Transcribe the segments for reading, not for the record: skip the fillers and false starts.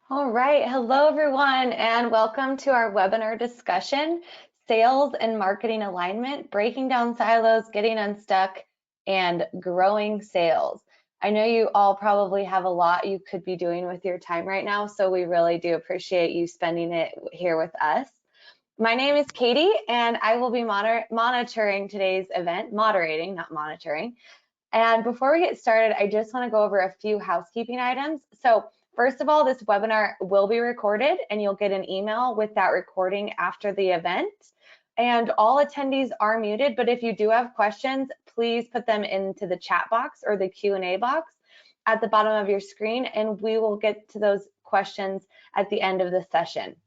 All right, hello everyone, and welcome to our webinar discussion, Sales and Marketing Alignment, Breaking Down Silos, Getting Unstuck, and Growing Sales. I know you all probably have a lot you could be doing with your time right now, so we really do appreciate you spending it here with us. My name is Katie, and I will be monitoring today's event, moderating, not monitoring. And before we get started, I just want to go over a few housekeeping items. So first of all, this webinar will be recorded and you'll get an email with that recording after the event. And all attendees are muted, but if you do have questions, please put them into the chat box or the Q&A box at the bottom of your screen, and we will get to those questions at the end of the session.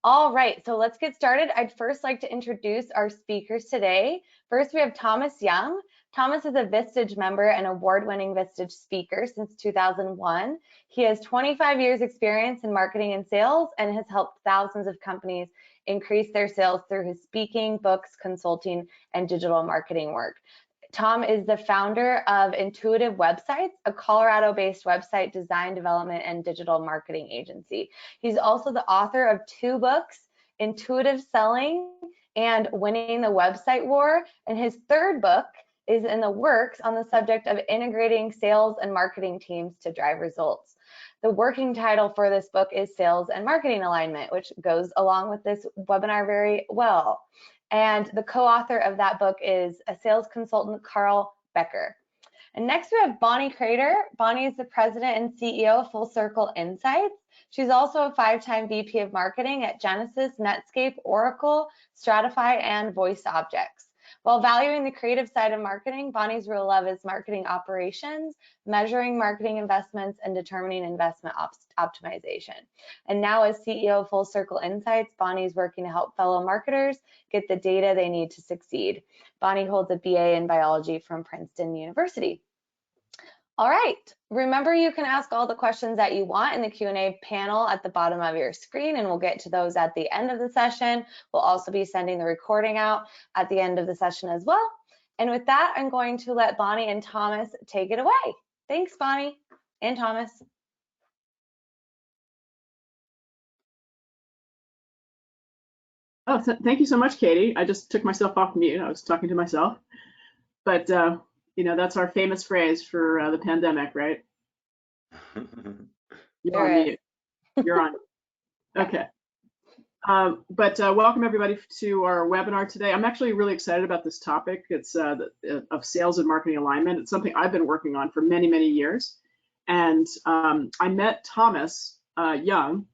All right, so let's get started. I'd first like to introduce our speakers today. First, we have Thomas Young. Thomas is a Vistage member and award-winning Vistage speaker since 2001. He has 25 years experience in marketing and sales and has helped thousands of companies increase their sales through his speaking, books, consulting, and digital marketing work. Tom is the founder of Intuitive Websites, a Colorado-based website design, development, and digital marketing agency. He's also the author of 2 books, Intuitive Selling and Winning the Website War, and his 3rd book is in the works on the subject of integrating sales and marketing teams to drive results. The working title for this book is Sales and Marketing Alignment, which goes along with this webinar very well. And the co-author of that book is a sales consultant, Carl Becker. And next we have Bonnie Crater. Bonnie is the president and CEO of Full Circle Insights. She's also a 5-time VP of marketing at Genesis, Netscape, Oracle, Stratify, and VoiceObjects. While valuing the creative side of marketing, Bonnie's real love is marketing operations, measuring marketing investments, and determining investment optimization. And now as CEO of Full Circle Insights, Bonnie's working to help fellow marketers get the data they need to succeed. Bonnie holds a BA in biology from Princeton University. All right, remember you can ask all the questions that you want in the Q&A panel at the bottom of your screen, and we'll get to those at the end of the session. We'll also be sending the recording out at the end of the session as well. And with that, I'm going to let Bonnie and Thomas take it away. Thanks, Bonnie and Thomas. Oh, thank you so much, Katie. I just took myself off mute. I was talking to myself. But, you know, that's our famous phrase for the pandemic, right? You're on mute. You're on. Okay. But welcome, everybody, to our webinar today. I'm actually really excited about this topic. It's of sales and marketing alignment. It's something I've been working on for many, many years. And I met Thomas Young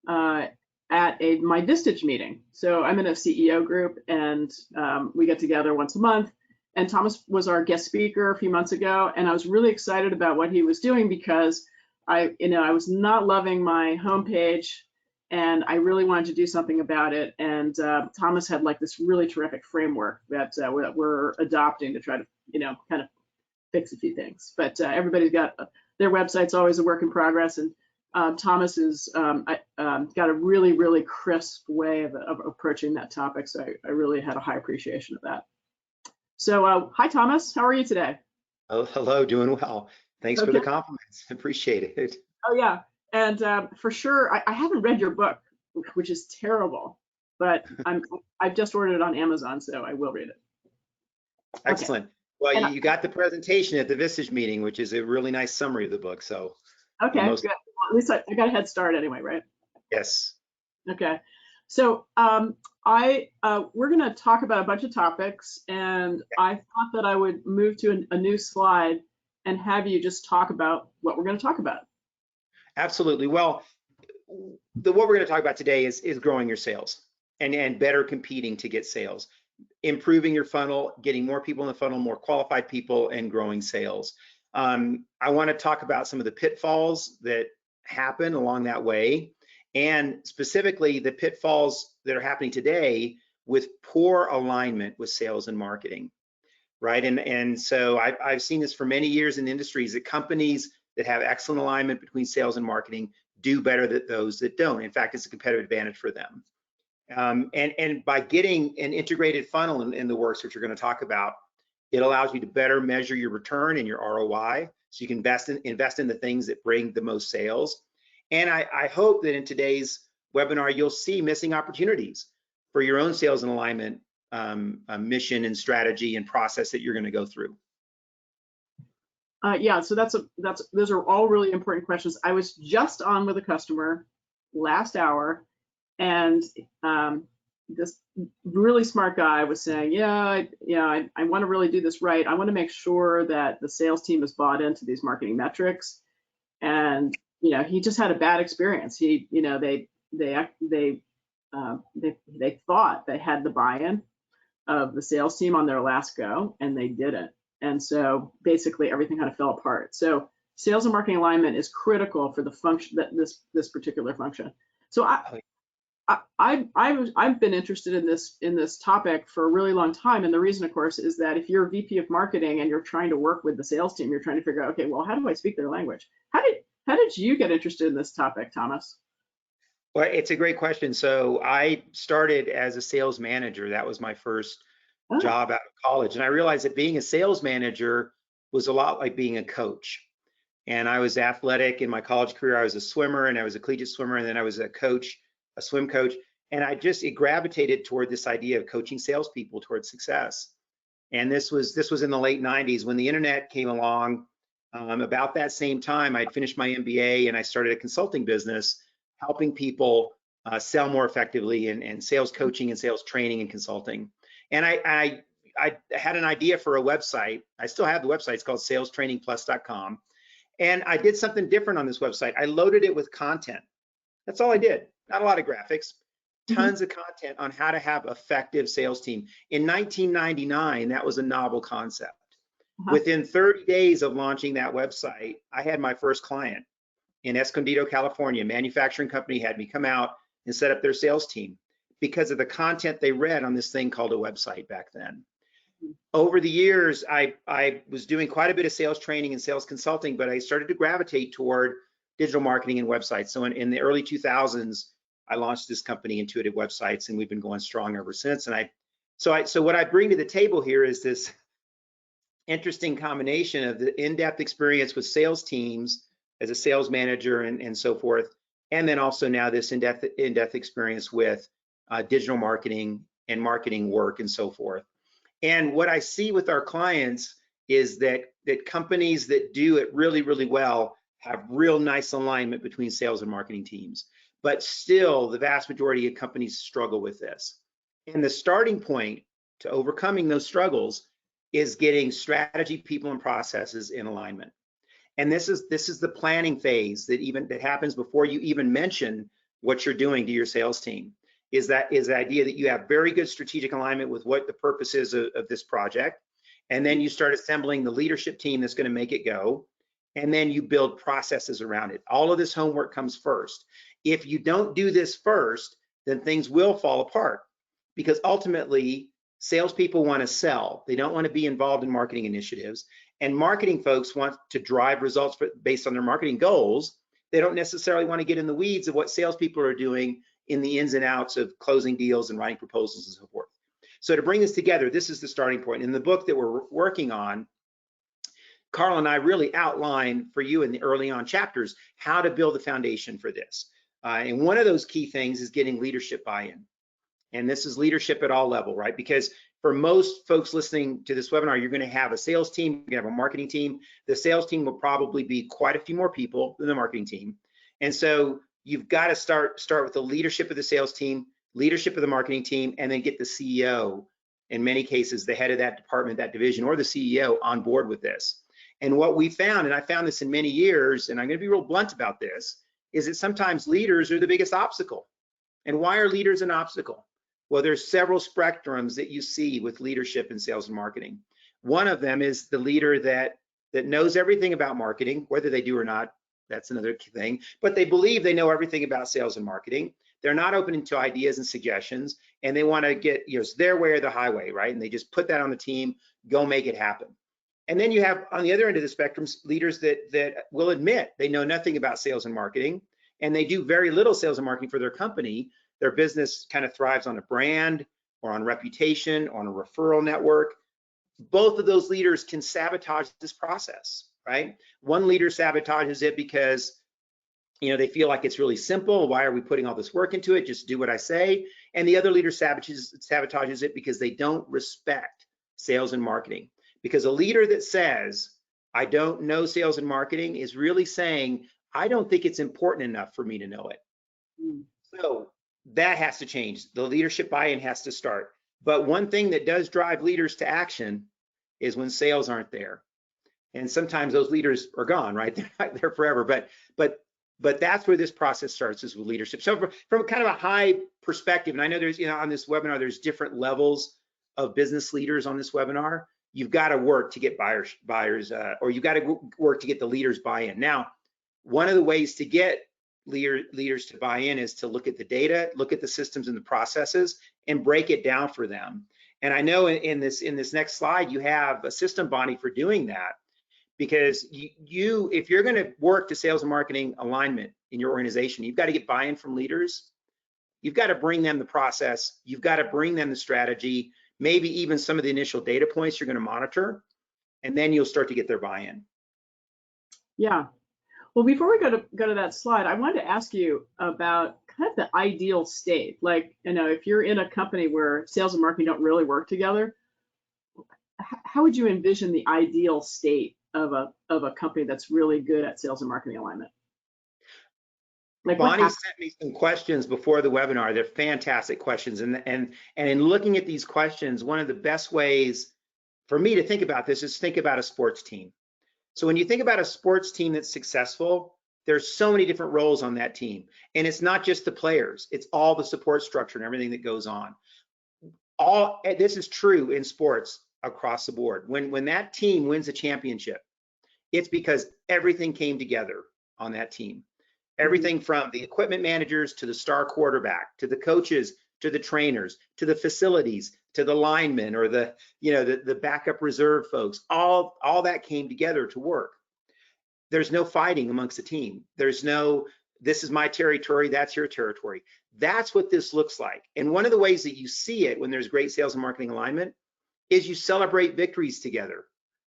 at my Vistage meeting. So I'm in a CEO group, and we get together once a month. And Thomas was our guest speaker a few months ago, and I was really excited about what he was doing because I was not loving my homepage, and I really wanted to do something about it. And Thomas had like this really terrific framework that we're adopting to try to, kind of fix a few things. But everybody's got their website's always a work in progress, and Thomas has got a really, really crisp way of approaching that topic. So I really had a high appreciation of that. So hi, Thomas. How are you today? Oh, hello. Doing well. Thanks for the compliments. Appreciate it. Oh, yeah. And for sure, I haven't read your book, which is terrible, but I've just ordered it on Amazon, so I will read it. Excellent. Okay. Well, you got the presentation at the Vistage meeting, which is a really nice summary of the book. So okay, good. Well, at least I got a head start anyway, right? Yes. Okay. So we're going to talk about a bunch of topics, and I thought that I would move to a new slide and have you just talk about what we're going to talk about. Absolutely. Well, what we're going to talk about today is growing your sales and better competing to get sales, improving your funnel, getting more people in the funnel, more qualified people, and growing sales. I want to talk about some of the pitfalls that happen along that way, and specifically the pitfalls that are happening today with poor alignment with sales and marketing, right? And so I've seen this for many years in industries that companies that have excellent alignment between sales and marketing do better than those that don't. In fact, it's a competitive advantage for them. And by getting an integrated funnel in the works, which you're going to talk about, it allows you to better measure your return and your ROI, so you can invest in the things that bring the most sales. And I hope that in today's webinar, you'll see missing opportunities for your own sales and alignment mission and strategy and process that you're going to go through. Yeah, so those are all really important questions. I was just on with a customer last hour, and this really smart guy was saying, I want to really do this right. I want to make sure that the sales team is bought into these marketing metrics. And he just had a bad experience. They thought they had the buy-in of the sales team on their last go, and they didn't. And so basically everything kind of fell apart. So sales and marketing alignment is critical for the function, that this particular function. So I've been interested in this topic for a really long time, and the reason, of course, is that if you're a VP of marketing and you're trying to work with the sales team, you're trying to figure out, okay, well, how do I speak their language? How did you get interested in this topic, Thomas? Well, it's a great question. So I started as a sales manager. That was my first job out of college, and I realized that being a sales manager was a lot like being a coach. And I was athletic in my college career. I was a swimmer, and I was a collegiate swimmer, and then I was a coach, a swim coach, and it gravitated toward this idea of coaching salespeople towards success. And this was in the late 90s when the internet came along. About that same time, I'd finished my MBA and I started a consulting business, helping people sell more effectively and sales coaching and sales training and consulting. And I had an idea for a website. I still have the website. It's called salestrainingplus.com. And I did something different on this website. I loaded it with content. That's all I did. Not a lot of graphics, tons of content on how to have effective sales team. In 1999, that was a novel concept. Within 30 days of launching that website, I had my first client in Escondido, California. A manufacturing company had me come out and set up their sales team because of the content they read on this thing called a website back then. Over the years, I was doing quite a bit of sales training and sales consulting, but I started to gravitate toward digital marketing and websites. So in the early 2000s, I launched this company, Intuitive Websites, and we've been going strong ever since. And so what I bring to the table here is this interesting combination of the in-depth experience with sales teams as a sales manager and so forth, and then also now this in-depth experience with digital marketing and marketing work and so forth. And what I see with our clients is that companies that do it really, really well have real nice alignment between sales and marketing teams. But still, the vast majority of companies struggle with this. And the starting point to overcoming those struggles is getting strategy, people, and processes in alignment. And this is the planning phase that happens before you even mention what you're doing to your sales team. Is the idea that you have very good strategic alignment with what the purpose is of this project, and then you start assembling the leadership team that's going to make it go, and then you build processes around it. All of this homework comes first. If you don't do this first, then things will fall apart, because ultimately salespeople want to sell. They don't want to be involved in marketing initiatives, and marketing folks want to drive results based on their marketing goals. They don't necessarily want to get in the weeds of what salespeople are doing in the ins and outs of closing deals and writing proposals and so forth. So to bring this together, this is the starting point. In the book that we're working on, Carl and I really outline for you in the early on chapters how to build the foundation for this. And one of those key things is getting leadership buy-in. And this is leadership at all level, right? Because for most folks listening to this webinar, you're going to have a sales team, you're going to have a marketing team. The sales team will probably be quite a few more people than the marketing team. And so you've got to start with the leadership of the sales team, leadership of the marketing team, and then get the CEO, in many cases, the head of that department, that division, or the CEO on board with this. And what we found, and I found this in many years, and I'm going to be real blunt about this, is that sometimes leaders are the biggest obstacle. And why are leaders an obstacle? Well, there's several spectrums that you see with leadership in sales and marketing. One of them is the leader that knows everything about marketing, whether they do or not. That's another thing, but they believe they know everything about sales and marketing. They're not open to ideas and suggestions, and they want to get, it's their way or the highway, right? And they just put that on the team, go make it happen. And then you have on the other end of the spectrum, leaders that will admit they know nothing about sales and marketing, and they do very little sales and marketing for their company. Their business kind of thrives on a brand or on reputation, on a referral network. Both of those leaders can sabotage this process, right? One leader sabotages it because You know, they feel like it's really simple. Why are we putting all this work into it? Just do what I say. And the other leader sabotages it because they don't respect sales and marketing. Because a leader that says, I don't know sales and marketing is really saying, I don't think it's important enough for me to know it. Mm. So that has to change. The leadership buy-in has to start. But one thing that does drive leaders to action is when sales aren't there. And sometimes those leaders are gone, right? They're not there forever. But that's where this process starts, is with leadership. So from kind of a high perspective, and I know there's, you know, on this webinar, there's different levels of business leaders on this webinar. You've got to work to get buyers, or you've got to work to get the leaders buy-in. Now, one of the ways to get leaders to buy in is to look at the data, look at the systems and the processes, and break it down for them. And I know in this next slide, you have a system, Bonnie, for doing that. Because if you're going to work to sales and marketing alignment in your organization, you've got to get buy-in from leaders. You've got to bring them the process. You've got to bring them the strategy, maybe even some of the initial data points you're going to monitor, and then you'll start to get their buy-in. Yeah. Well, before we go to that slide, I wanted to ask you about kind of the ideal state. Like, you know, if you're in a company where sales and marketing don't really work together, how would you envision the ideal state of a company that's really good at sales and marketing alignment? Like, Bonnie sent me some questions before the webinar. They're fantastic questions. And in looking at these questions, one of the best ways for me to think about this is think about a sports team. So when you think about a sports team that's successful, there's so many different roles on that team. And it's not just the players, it's all the support structure and everything that goes on. This is true in sports across the board. When that team wins a championship, it's because everything came together on that team. Everything from the equipment managers to the star quarterback, to the coaches, to the trainers, to the facilities, to the linemen, or the backup reserve folks, all that came together to work. There's no fighting amongst the team. There's no, this is my territory, that's your territory. That's what this looks like. And one of the ways that you see it when there's great sales and marketing alignment is you celebrate victories together.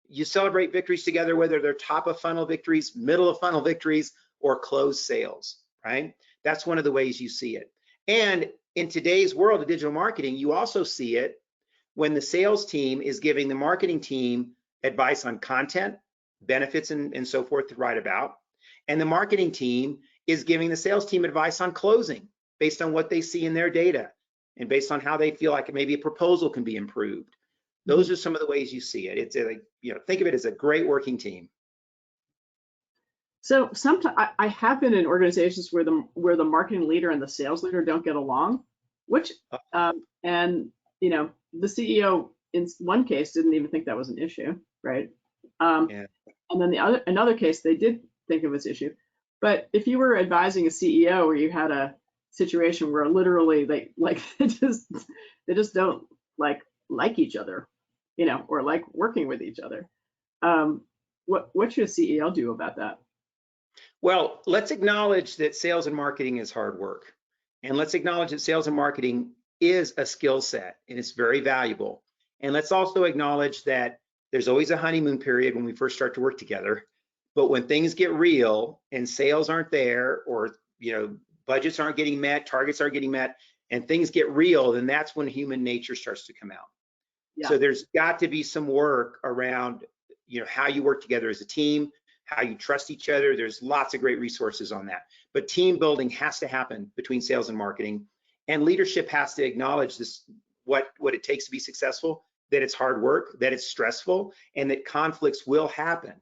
You celebrate victories together, whether they're top of funnel victories, middle of funnel victories, or closed sales, right? That's one of the ways you see it. And in today's world of digital marketing, you also see it when the sales team is giving the marketing team advice on content, benefits, and so forth to write about. And the marketing team is giving the sales team advice on closing based on what they see in their data and based on how they feel like maybe a proposal can be improved. Those are some of the ways you see it. It's like, think of it as a great working team. So sometimes I have been in organizations where the marketing leader and the sales leader don't get along, which and the CEO in one case didn't even think that was an issue, right? Yeah. And then another case they did think of as issue. But if you were advising a CEO where you had a situation where literally they just don't like each other, or like working with each other, what should a CEO do about that? Well, let's acknowledge that sales and marketing is hard work. And let's acknowledge that sales and marketing is a skill set and it's very valuable. And let's also acknowledge that there's always a honeymoon period when we first start to work together. But when things get real and sales aren't there, or budgets aren't getting met, targets aren't getting met, and things get real, then that's when human nature starts to come out. Yeah. So there's got to be some work around how you work together as a team, how you trust each other. There's lots of great resources on that. But team building has to happen between sales and marketing, and leadership has to acknowledge this, what it takes to be successful, that it's hard work, that it's stressful, and that conflicts will happen.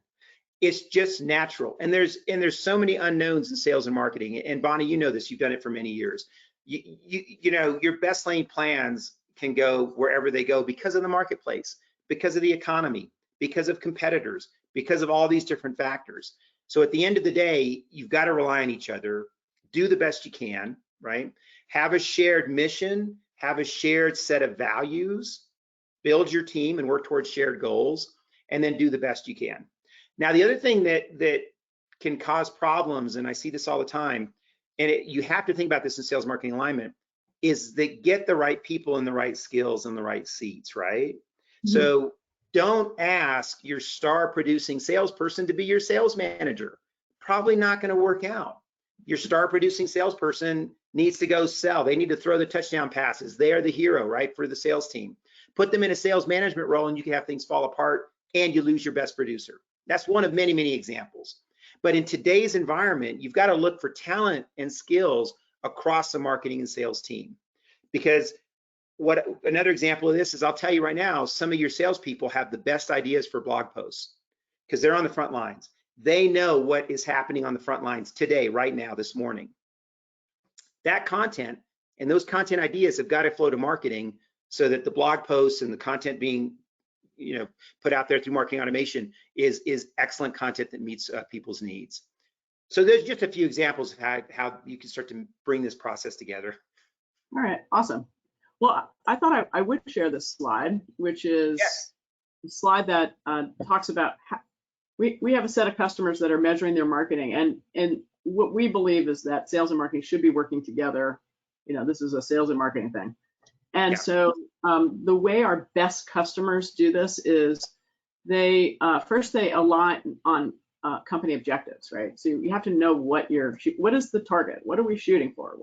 It's just natural. And there's so many unknowns in sales and marketing. And Bonnie, you know this, you've done it for many years. Your best laid plans can go wherever they go because of the marketplace, because of the economy, because of competitors, because of all these different factors. So at the end of the day, you've got to rely on each other, do the best you can, right? Have a shared mission, have a shared set of values, build your team and work towards shared goals, and then do the best you can. Now, the other thing that can cause problems, and I see this all the time, and you have to think about this in sales marketing alignment, is that get the right people and the right skills in the right seats, right? Mm-hmm. So don't ask your star producing salesperson to be your sales manager. Probably not going to work out. Your star producing salesperson needs to go sell. They need to throw the touchdown passes. They are the hero, right, for the sales team. Put them in a sales management role and you can have things fall apart and you lose your best producer. That's one of many, many examples. But in today's environment, you've got to look for talent and skills across the marketing and sales team. Because what another example of this is, I'll tell you right now, some of your salespeople have the best ideas for blog posts because they're on the front lines. They know what is happening on the front lines today, right now, this morning. That content and those content ideas have got to flow to marketing so that the blog posts and the content being, put out there through marketing automation is excellent content that meets people's needs. So there's just a few examples of how you can start to bring this process together. All right, awesome. Well, I thought I would share this slide, which is a slide that talks about how we have a set of customers that are measuring their marketing, and what we believe is that sales and marketing should be working together. This is a sales and marketing thing. And so the way our best customers do this is they first they align on company objectives, right? So you have to know what is the target? What are we shooting for?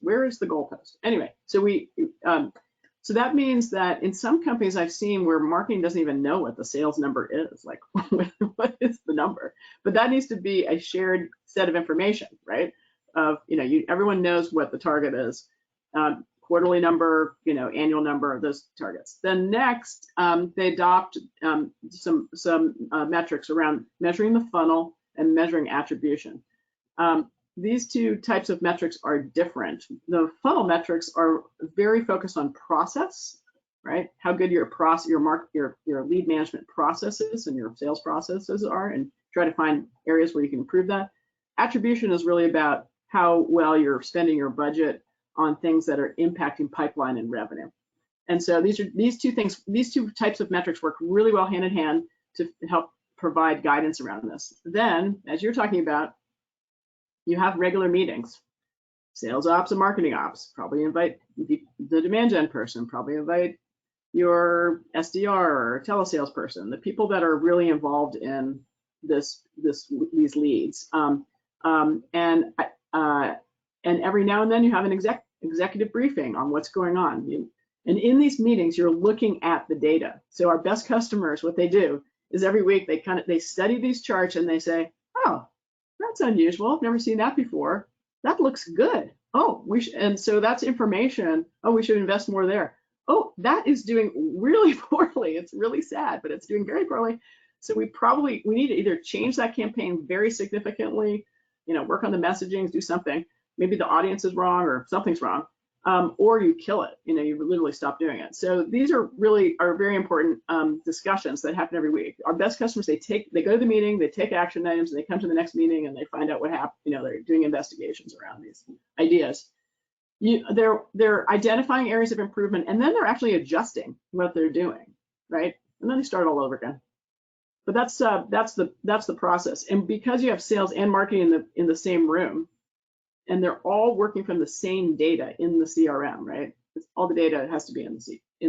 Where is the goalpost? Anyway, so so that means that in some companies I've seen where marketing doesn't even know what the sales number is, like what is the number? But that needs to be a shared set of information, right? Everyone knows what the target is, quarterly number, annual number of those targets. Then next, they adopt some metrics around measuring the funnel and measuring attribution. These two types of metrics are different. The funnel metrics are very focused on process, right? How good your lead management processes and your sales processes are, and try to find areas where you can improve that. Attribution is really about how well you're spending your budget on things that are impacting pipeline and revenue. And so these two types of metrics work really well hand in hand to help provide guidance around this. Then, as you're talking about, you have regular meetings, sales ops and marketing ops. Probably invite the demand gen person, probably invite your SDR or telesales person, the people that are really involved in these leads. And every now and then you have an executive briefing on what's going on. And in these meetings, you're looking at the data. So our best customers, what they do is every week they study these charts and they say, oh, that's unusual. I've never seen that before. That looks good. Oh, and so that's information. Oh, we should invest more there. Oh, that is doing really poorly. It's really sad, but it's doing very poorly. So we need to either change that campaign very significantly, work on the messaging, do something. Maybe the audience is wrong or something's wrong, or you kill it. You literally stop doing it. So these are very important discussions that happen every week. Our best customers, they go to the meeting, they take action items, and they come to the next meeting and they find out what happened. They're doing investigations around these ideas. They're identifying areas of improvement, and then they're actually adjusting what they're doing, right? And then they start all over again. But that's the process. And because you have sales and marketing in the same room, and they're all working from the same data in the CRM, right? All the data has to be in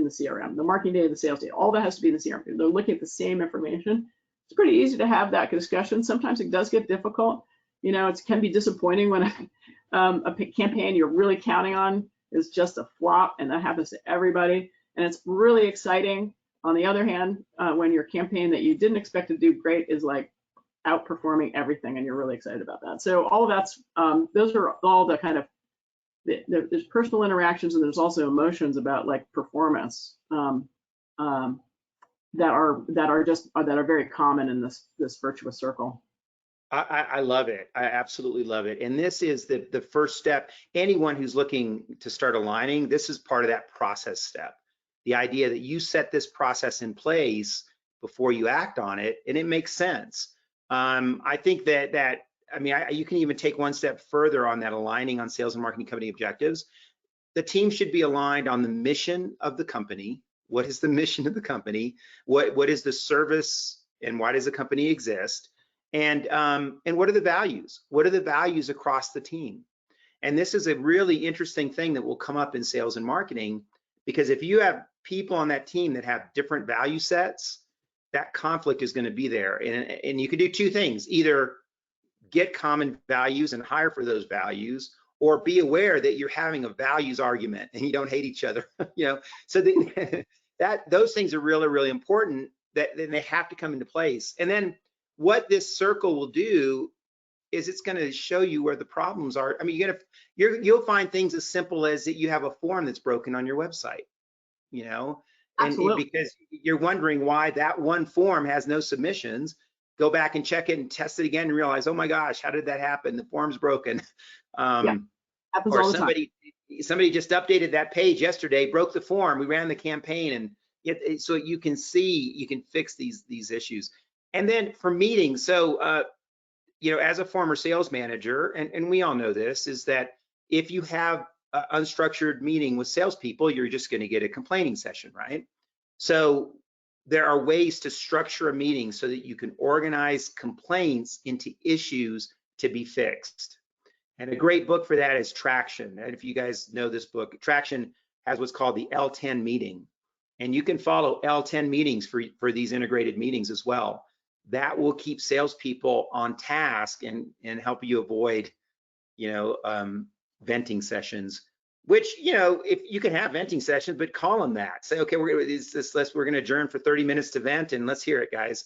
the CRM. The marketing data, the sales data, all that has to be in the CRM. They're looking at the same information. It's pretty easy to have that discussion. Sometimes it does get difficult. It can be disappointing when a campaign you're really counting on is just a flop, and that happens to everybody. And it's really exciting. On the other hand, when your campaign that you didn't expect to do great is like outperforming everything, and you're really excited about that. So all of that's those are all the kind of there's personal interactions, and there's also emotions about like performance that are very common in this virtuous circle. I love it. I absolutely love it. And this is the first step. Anyone who's looking to start aligning, this is part of that process step. The idea that you set this process in place before you act on it, and it makes sense. I think you can even take one step further on that aligning on sales and marketing company objectives. The team should be aligned on the mission of the company. What is the mission of the company? What is the service, and why does the company exist? And what are the values? What are the values across the team? And this is a really interesting thing that will come up in sales and marketing, because if you have people on that team that have different value sets, that conflict is going to be there. And you can do two things: either get common values and hire for those values, or be aware that you're having a values argument and you don't hate each other. So those things are really, really important, that then they have to come into place. And then what this circle will do is it's going to show you where the problems are. I mean, you'll find things as simple as that you have a form that's broken on your website, and Absolutely. because you're wondering why that one form has no submissions. Go back and check it and test it again and realize, oh my gosh, how did that happen? The form's broken. Yeah, happens Or all the time. somebody just updated that page yesterday, broke the form. We ran the campaign, and so you can fix these issues. And then for meetings, so as a former sales manager, and we all know this, is that if you have an unstructured meeting with salespeople, you're just going to get a complaining session, right? So there are ways to structure a meeting so that you can organize complaints into issues to be fixed. And a great book for that is Traction. And if you guys know this book, Traction has what's called the L10 meeting. And you can follow L10 meetings for these integrated meetings as well. That will keep salespeople on task and help you avoid, venting sessions. Which, if you can have venting sessions, but call them that. Say, okay, we're going to adjourn for 30 minutes to vent, and let's hear it, guys.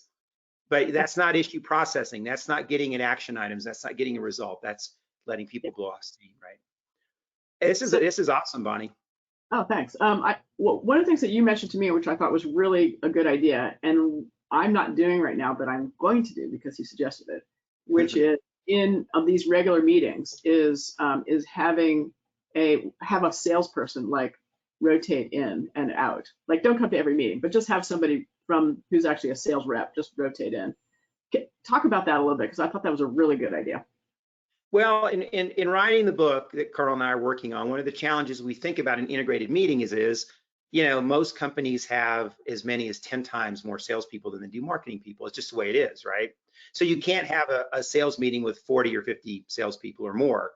But that's not issue processing. That's not getting at action items. That's not getting a result. That's letting people blow off steam, right? This is awesome, Bonnie. Oh, thanks. One of the things that you mentioned to me, which I thought was really a good idea, and I'm not doing right now, but I'm going to do because you suggested it, which is in these regular meetings is having have a salesperson like rotate in and out. Like, don't come to every meeting, but just have somebody from who's actually a sales rep just rotate in. Talk about that a little bit, because I thought that was a really good idea. Well, in writing the book that Carl and I are working on, one of the challenges we think about in integrated meeting is most companies have as many as 10 times more salespeople than they do marketing people. It's just the way it is, right? So you can't have a sales meeting with 40 or 50 salespeople or more,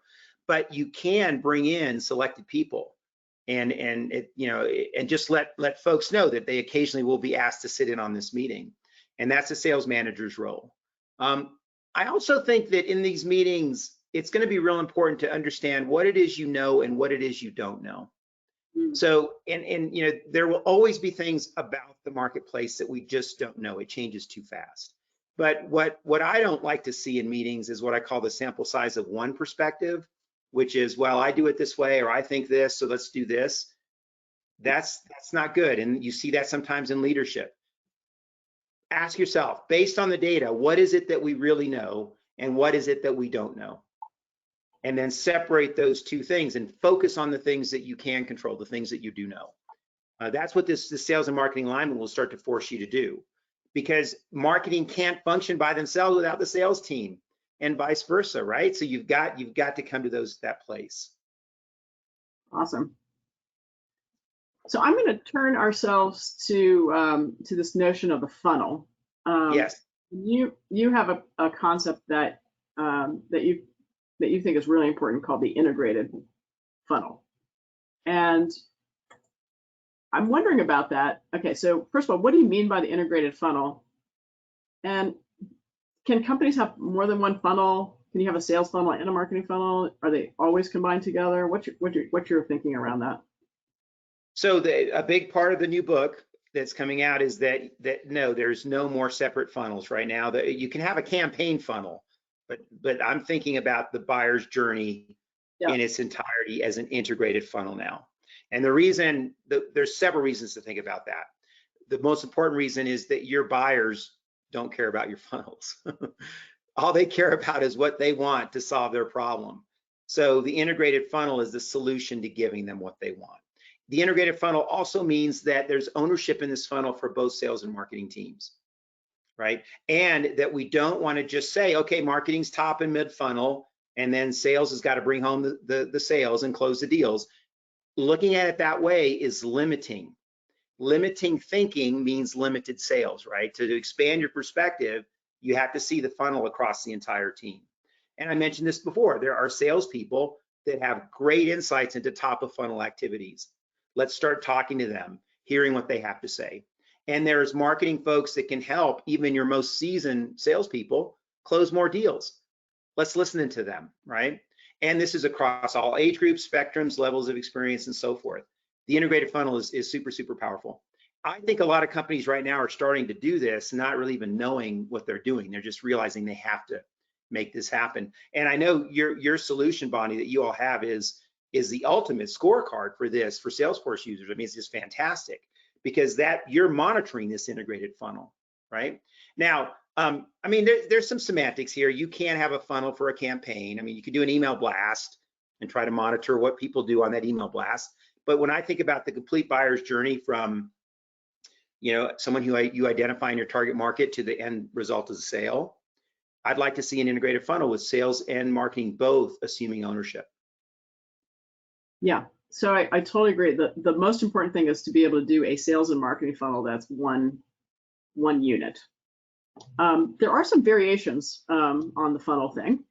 but you can bring in selected people and just let folks know that they occasionally will be asked to sit in on this meeting. And that's a sales manager's role. I also think that in these meetings, it's going to be real important to understand what it is you know and what it is you don't know. So, and there will always be things about the marketplace that we just don't know. It changes too fast. But what I don't like to see in meetings is what I call the sample size of one perspective, which is, well, I do it this way, or I think this, so let's do this. That's not good. And you see that sometimes in leadership. Ask yourself, based on the data, what is it that we really know and what is it that we don't know? And then separate those two things and focus on the things that you can control, the things that you do know. That's what this sales and marketing alignment will start to force you to do, because marketing can't function by themselves without the sales team, and vice versa, right? So you've got to come to that place. Awesome. So I'm going to turn ourselves to this notion of the funnel. Yes. You have a concept that you think is really important called the integrated funnel. And I'm wondering about that. Okay, so first of all, what do you mean by the integrated funnel? And can companies have more than one funnel? Can you have a sales funnel and a marketing funnel? Are they always combined together? What's your thinking around that? So a big part of the new book that's coming out is that no, there's no more separate funnels right now. That you can have a campaign funnel, but I'm thinking about the buyer's journey in its entirety as an integrated funnel now. And the reason, there's several reasons to think about that. The most important reason is that your buyers don't care about your funnels. All they care about is what they want to solve their problem. So the integrated funnel is the solution to giving them what they want. The integrated funnel also means that there's ownership in this funnel for both sales and marketing teams, right? And that we don't want to just say, okay, marketing's top and mid funnel, and then sales has got to bring home the sales and close the deals. Looking at it that way is limiting. Limiting thinking means limited sales, right? To expand your perspective, you have to see the funnel across the entire team. And I mentioned this before, there are salespeople that have great insights into top of funnel activities. Let's start talking to them, hearing what they have to say. And there's marketing folks that can help even your most seasoned salespeople close more deals. let's listen to them, right? And this is across all age groups, spectrums, levels of experience, and so forth. The integrated funnel is super, super powerful. I think a lot of companies right now are starting to do this, not really even knowing what they're doing. They're just realizing they have to make this happen. And I know your solution, Bonnie, that you all have is the ultimate scorecard for this for Salesforce users. I mean, it's just fantastic because that you're monitoring this integrated funnel, right? Now, I mean, there's some semantics here. You can have a funnel for a campaign. I mean, you could do an email blast and try to monitor what people do on that email blast. But when I think about the complete buyer's journey from, you know, someone who you identify in your target market to the end result of the sale, I'd like to see an integrated funnel with sales and marketing both assuming ownership. Yeah, so I totally agree. The most important thing is to be able to do a sales and marketing funnel that's one unit. There are some variations on the funnel thing.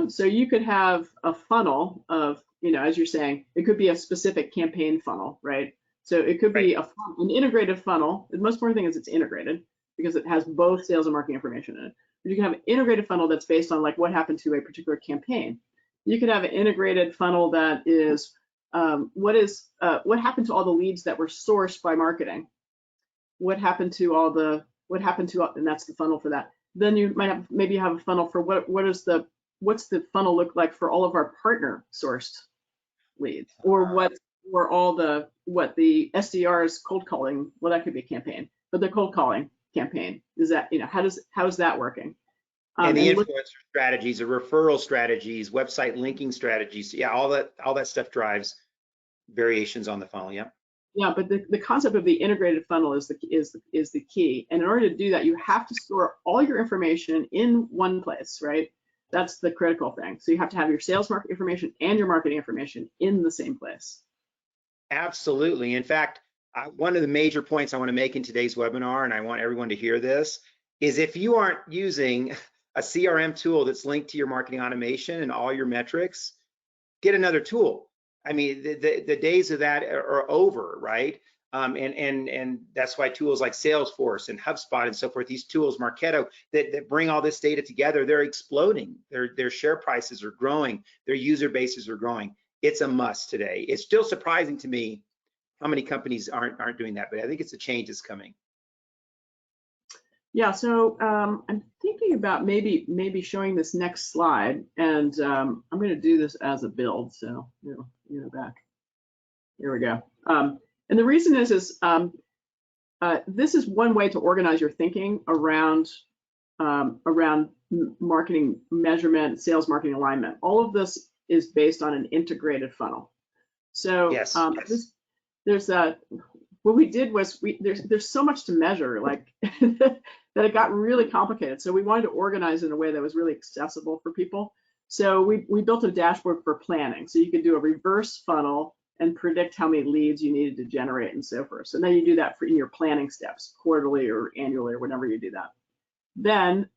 So you could have a funnel of, you know, as you're saying, it could be a specific campaign funnel, right? So it could be an integrated funnel. The most important thing is it's integrated because it has both sales and marketing information in it. But you can have an integrated funnel that's based on like what happened to a particular campaign. You could have an integrated funnel that is what happened to all the leads that were sourced by marketing. What happened to and that's the funnel for that. Then you might have maybe have a funnel for what's the funnel look like for all of our partner sourced leads, or what the SDRs cold calling. Well, that could be a campaign, but the cold calling campaign is that, you know, how's that working? And the influencer strategies, the referral strategies, website linking strategies, yeah, all that stuff drives variations on the funnel. Yeah. Yeah, but the concept of the integrated funnel is the key. And in order to do that, you have to store all your information in one place, right? That's the critical thing. So you have to have your sales market information and your marketing information in the same place. Absolutely. In fact, one of the major points I want to make in today's webinar, and I want everyone to hear this, is if you aren't using a CRM tool that's linked to your marketing automation and all your metrics, get another tool. I mean, the days of that are over, right? And that's why tools like Salesforce and Hubspot and so forth, these tools, Marketo, that bring all this data together, they're exploding. Their share prices are growing. Their user bases are growing. It's a must today. It's still surprising to me how many companies aren't doing that, but I think it's a change that's coming. Yeah, so I'm thinking about maybe showing this next slide, and I'm going to do this as a build. So back. Here we go. And the reason is this is one way to organize your thinking around marketing measurement, sales marketing alignment. All of this is based on an integrated funnel. So yes. What we did was there's so much to measure, like that it got really complicated. So we wanted to organize in a way that was really accessible for people. So we built a dashboard for planning. So you could do a reverse funnel and predict how many leads you needed to generate and so forth. So then you do that in your planning steps, quarterly or annually or whenever you do that. Then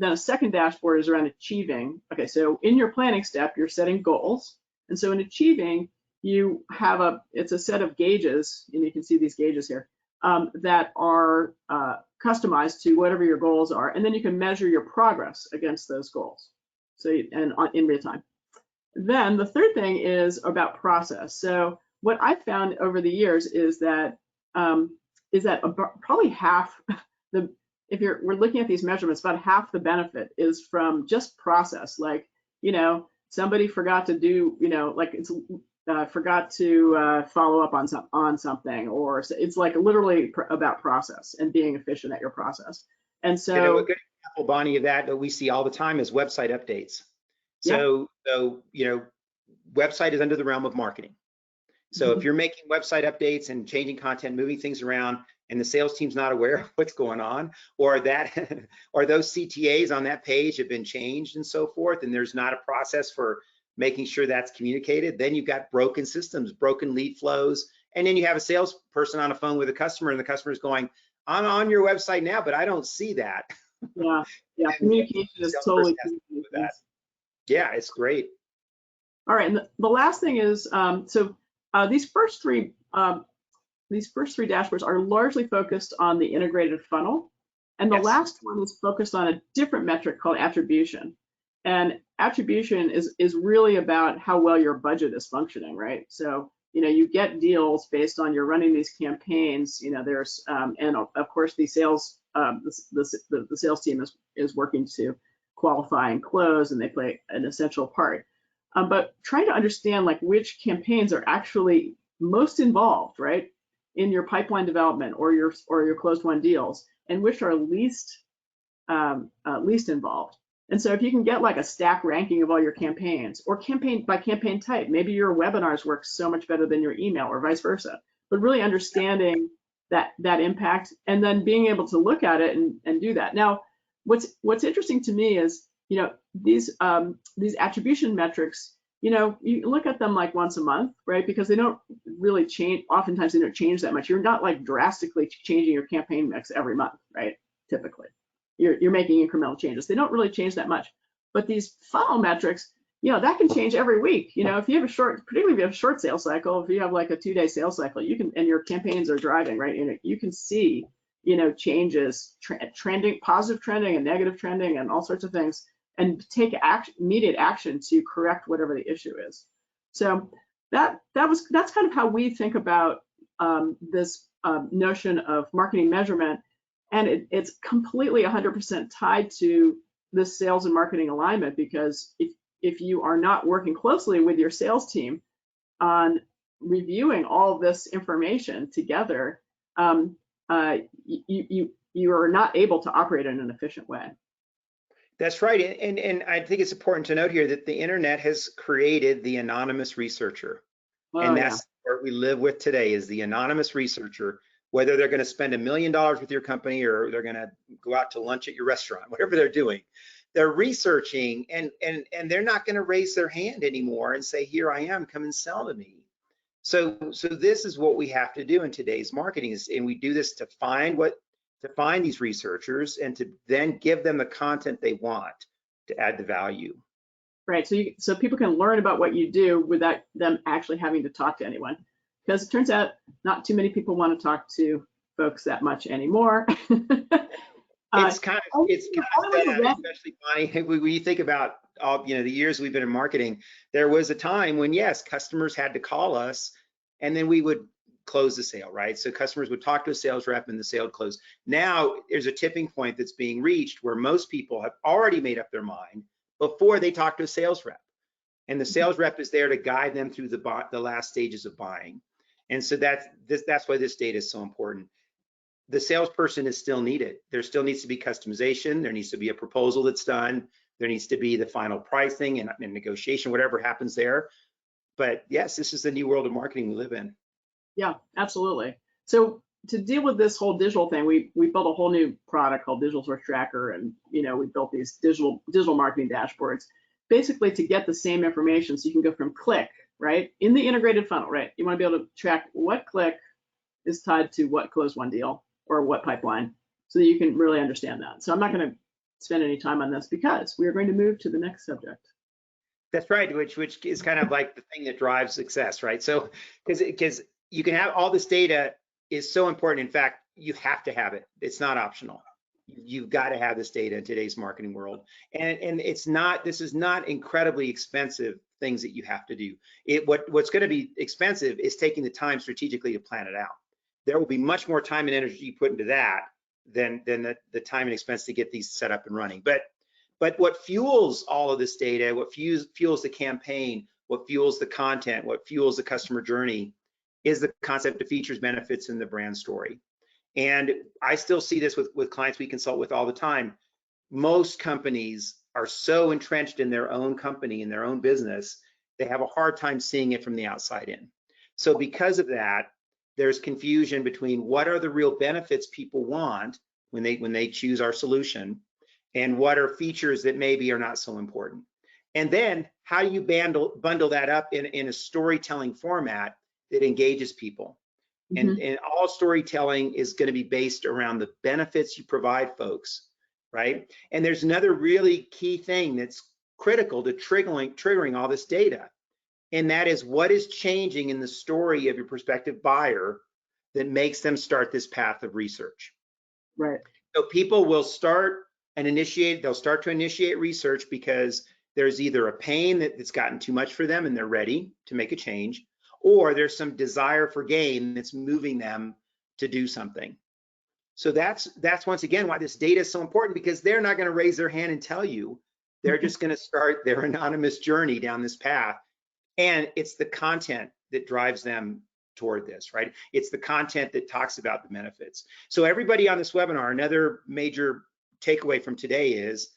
a second dashboard is around achieving. Okay, so in your planning step, you're setting goals. And so in achieving, you have it's a set of gauges, and you can see these gauges here, that are customized to whatever your goals are, and then you can measure your progress against those goals. So in real time. Then the third thing is about process. So what I found over the years is that probably half we're looking at these measurements, about half the benefit is from just process. Like, somebody forgot to do, forgot to follow up on something, or it's like literally about process and being efficient at your process. And so a good example, Bonnie, of that we see all the time is website updates. So website is under the realm of marketing. So if you're making website updates and changing content, moving things around, and the sales team's not aware of what's going on, or those CTAs on that page have been changed and so forth, and there's not a process for making sure that's communicated, then you've got broken systems, broken lead flows, and then you have a salesperson on a phone with a customer, and the customer's going, I'm on your website now, but I don't see that. Yeah, communication is totally key. That. Yeah, it's great. All right, and the last thing is, these first three dashboards are largely focused on the integrated funnel, and the last one is focused on a different metric called attribution. And attribution is really about how well your budget is functioning, right? So, you get deals based on you're running these campaigns. There's and of course the sales the sales team is working to qualify and close, and they play an essential part. But trying to understand like which campaigns are actually most involved, right, in your pipeline development or your closed won deals, and which are least involved. And so if you can get like a stack ranking of all your campaigns, or campaign by campaign type, maybe your webinars work so much better than your email, or vice versa. But really understanding that impact, and then being able to look at it and do that. Now, what's interesting to me is, these attribution metrics, you look at them like once a month, right? Because they don't really change. Oftentimes they don't change that much. You're not like drastically changing your campaign mix every month, right? Typically, you're making incremental changes. They don't really change that much. But these funnel metrics, that can change every week. If you have particularly if you have a short sales cycle, if you have like a 2-day sales cycle, and your campaigns are driving, right? You can see, changes, trending, positive trending and negative trending and all sorts of things, and take immediate action to correct whatever the issue is. So that's kind of how we think about this notion of marketing measurement. And it's completely 100% tied to this sales and marketing alignment, because if you are not working closely with your sales team on reviewing all of this information together, you are not able to operate in an efficient way. That's right. And I think it's important to note here that the internet has created the anonymous researcher. And that's what we live with today, is the anonymous researcher. Whether they're going to spend $1 million with your company, or they're going to go out to lunch at your restaurant, whatever they're doing, they're researching, and they're not going to raise their hand anymore and say, here I am, come and sell to me. So this is what we have to do in today's marketing, and we do this to find these researchers, and to then give them the content they want to add the value. Right. So people can learn about what you do without them actually having to talk to anyone. Because it turns out not too many people want to talk to folks that much anymore. It's kind of sad, especially Bonnie, when you think about all the years we've been in marketing. There was a time when, yes, customers had to call us, and then we would close the sale, right? So customers would talk to a sales rep and the sale would close. Now there's a tipping point that's being reached where most people have already made up their mind before they talk to a sales rep, and the sales rep is there to guide them through the last stages of buying. And so that's why this data is so important. The salesperson is still needed. There still needs to be customization. There needs to be a proposal that's done. There needs to be the final pricing and negotiation, whatever happens there. But yes, this is the new world of marketing we live in. Yeah, absolutely. So to deal with this whole digital thing, we built a whole new product called Digital Source Tracker, and we built these digital marketing dashboards, basically to get the same information, so you can go from click, right, in the integrated funnel, right? You want to be able to track what click is tied to what closed won deal or what pipeline, so that you can really understand that. So I'm not going to spend any time on this, because we are going to move to the next subject. That's right, which is kind of like the thing that drives success, right? So because you can have all this data is so important. In fact, you have to have it. It's not optional. You've got to have this data in today's marketing world. And this is not incredibly expensive things that you have to do. What's going to be expensive is taking the time strategically to plan it out. There will be much more time and energy put into that than the time and expense to get these set up and running. But what fuels all of this data, what fuels the campaign, what fuels the content, what fuels the customer journey, is the concept of features, benefits, and the brand story. And I still see this with clients we consult with all the time. Most companies are so entrenched in their own company, in their own business, they have a hard time seeing it from the outside in. So because of that, there's confusion between what are the real benefits people want when they choose our solution, and what are features that maybe are not so important. And then how do you bundle that up in a storytelling format that engages people? And all storytelling is going to be based around the benefits you provide folks, right? And there's another really key thing that's critical to triggering all this data, and that is what is changing in the story of your prospective buyer that makes them start this path of research. Right. So people will start to initiate research because there's either a pain that's gotten too much for them and they're ready to make a change, or there's some desire for gain that's moving them to do something. So that's once again why this data is so important, because they're not going to raise their hand and tell you. They're just going to start their anonymous journey down this path. And it's the content that drives them toward this, right? It's the content that talks about the benefits. So everybody on this webinar, another major takeaway from today is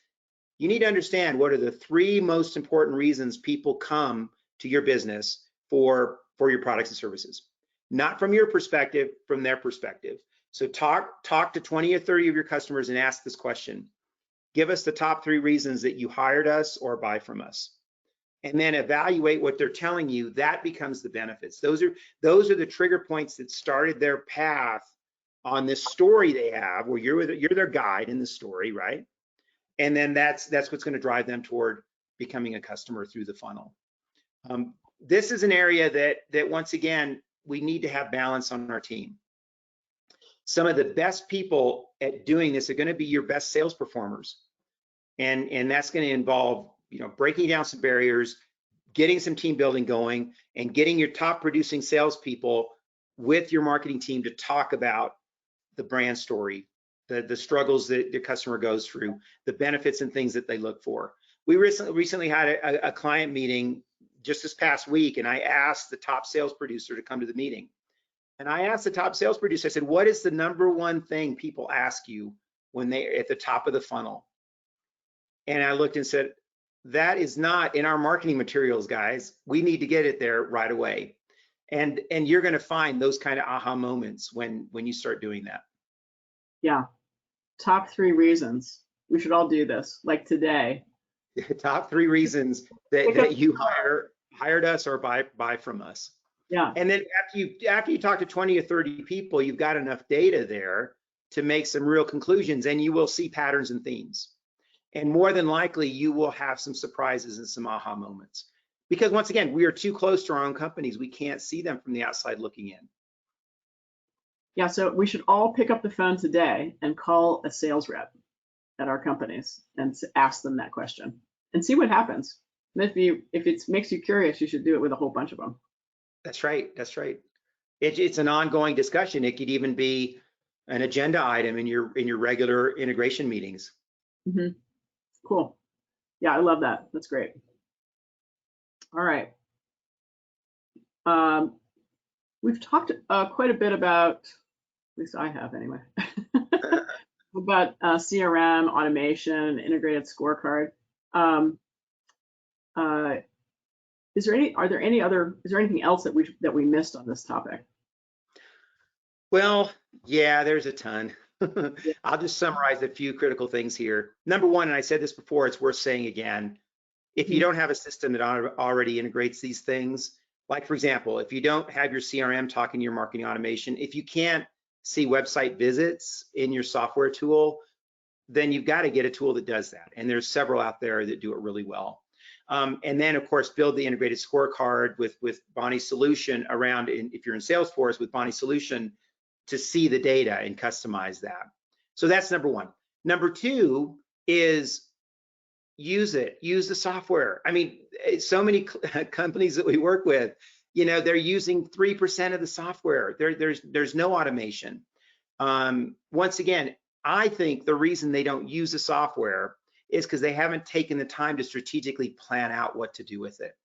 you need to understand what are the 3 most important reasons people come to your business for your products and services. Not from your perspective, from their perspective. So talk to 20 or 30 of your customers and ask this question. Give us the top 3 reasons that you hired us or buy from us. And then evaluate what they're telling you. That becomes the benefits. Those are the trigger points that started their path on this story they have, where you're their guide in the story, right? And then that's what's going to drive them toward becoming a customer through the funnel. This is an area that once again, we need to have balance on our team. Some of the best people at doing this are going to be your best sales performers. And that's going to involve, breaking down some barriers, getting some team building going, and getting your top producing salespeople with your marketing team to talk about the brand story, the struggles that the customer goes through, the benefits and things that they look for. We recently had a client meeting just this past week, and I asked the top sales producer to come to the meeting. And I asked the top sales producer, I said, what is the #1 thing people ask you when they're at the top of the funnel? And I looked and said, that is not in our marketing materials, guys. We need to get it there right away. And you're going to find those kind of aha moments when you start doing that. Yeah. Top 3 reasons. We should all do this, like today. Top 3 reasons that you hired us or buy from us. Yeah. And then after you talk to 20 or 30 people, you've got enough data there to make some real conclusions, and you will see patterns and themes. And more than likely, you will have some surprises and some aha moments. Because once again, we are too close to our own companies. We can't see them from the outside looking in. Yeah, so we should all pick up the phone today and call a sales rep at our companies and ask them that question and see what happens. And if it makes you curious, you should do it with a whole bunch of them. That's right. That's right. It's an ongoing discussion. It could even be an agenda item in your regular integration meetings. Mm-hmm. Cool. Yeah, I love that. That's great. All right. We've talked quite a bit about, at least I have anyway, about CRM, automation, integrated scorecard. Is there anything else that we missed on this topic? Well, yeah, there's a ton. I'll just summarize a few critical things here. #1, and I said this before, it's worth saying again, if you don't have a system that already integrates these things, like for example, if you don't have your CRM talking to your marketing automation, if you can't see website visits in your software tool, then you've got to get a tool that does that. And there's several out there that do it really well. And then of course, build the integrated scorecard with Bonnie's solution around, if you're in Salesforce, with Bonnie's solution to see the data and customize that. So that's #1. #2 is use the software. I mean, so many companies that we work with, they're using 3% of the software. There's no automation. Once again, I think the reason they don't use the software is because they haven't taken the time to strategically plan out what to do with it.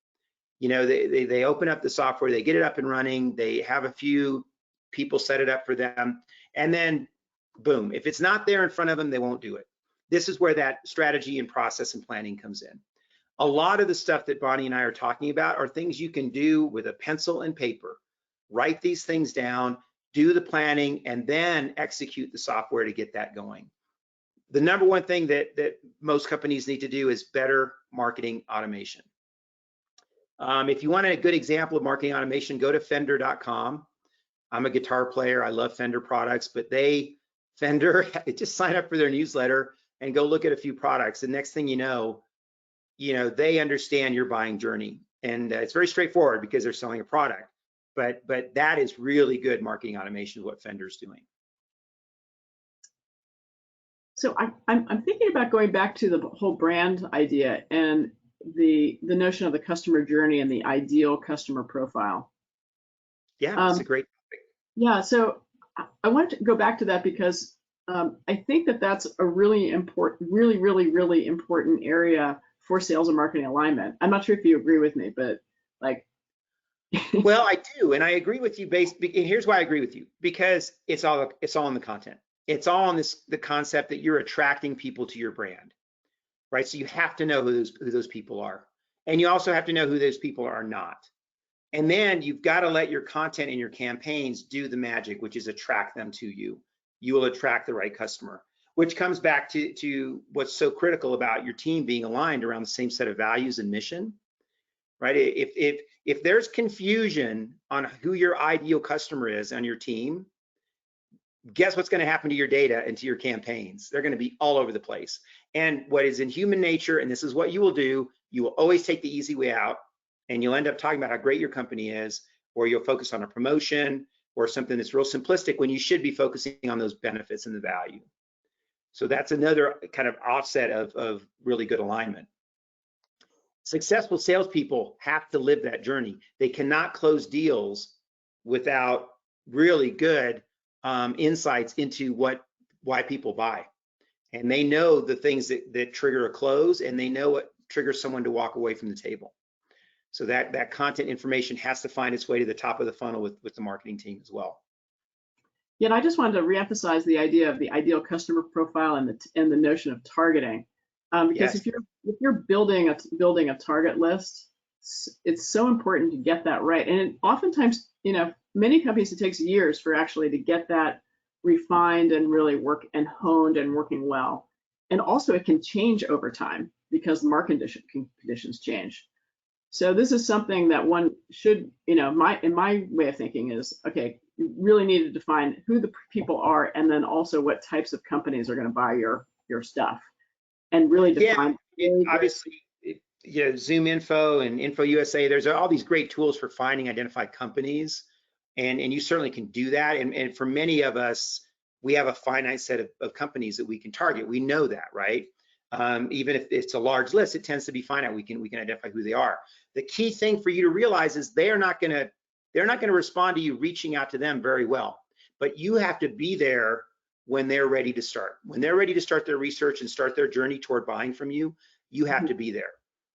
They open up the software, they get it up and running, they have a few people set it up for them, and then boom, if it's not there in front of them, they won't do it. This is where that strategy and process and planning comes in. A lot of the stuff that Bonnie and I are talking about are things you can do with a pencil and paper. Write these things down, do the planning, and then execute the software to get that going. The #1 thing that most companies need to do is better marketing automation. If you want a good example of marketing automation, go to fender.com. I'm a guitar player. I love Fender products, but Fender, just sign up for their newsletter and go look at a few products. The next thing you know, they understand your buying journey. And it's very straightforward because they're selling a product. But that is really good marketing automation, what Fender's doing. So I'm thinking about going back to the whole brand idea, and the notion of the customer journey and the ideal customer profile. Yeah, it's a great topic. Yeah, so I want to go back to that because I think that that's a really important, really important area for sales and marketing alignment. I'm not sure if you agree with me, but like. Well, I do, and I agree with you. And here's why I agree with you, because it's all in the content. It's all on the concept that you're attracting people to your brand, right? So you have to know who those people are, and you also have to know who those people are not. And then you've got to let your content and your campaigns do the magic, which is attract them to you. You will attract the right customer, which comes back to what's so critical about your team being aligned around the same set of values and mission, right? If there's confusion on who your ideal customer is on your team, guess what's going to happen to your data and to your campaigns? They're going to be all over the place. And what is in human nature, and this is what you will do, you will always take the easy way out, and you'll end up talking about how great your company is, or you'll focus on a promotion or something that's real simplistic when you should be focusing on those benefits and the value. So that's another kind of offset of really good alignment. Successful salespeople have to live that journey. They cannot close deals without really good insights into why people buy. And they know the things that trigger a close, and they know what triggers someone to walk away from the table. So that content information has to find its way to the top of the funnel with the marketing team as well. Yeah, and I just wanted to reemphasize the idea of the ideal customer profile and the notion of targeting, because Yes. if you're building a target list, it's so important to get that right. And oftentimes, many companies, it takes years for actually to get that refined and really work and honed and working well. And also, it can change over time because market conditions change. So this is something that one should, in my way of thinking is, okay, you really need to define who the people are, and then also what types of companies are going to buy your stuff, and really define. Yeah, obviously, Zoom Info and Info USA, there's all these great tools for finding identified companies, and you certainly can do that. And for many of us, we have a finite set of companies that we can target. We know that, right? Even if it's a large list, it tends to be finite. We can identify who they are. The key thing for you to realize is they're not going to respond to you reaching out to them very well. But you have to be there when they're ready to start. When they're ready to start their research and start their journey toward buying from you, you have to be there.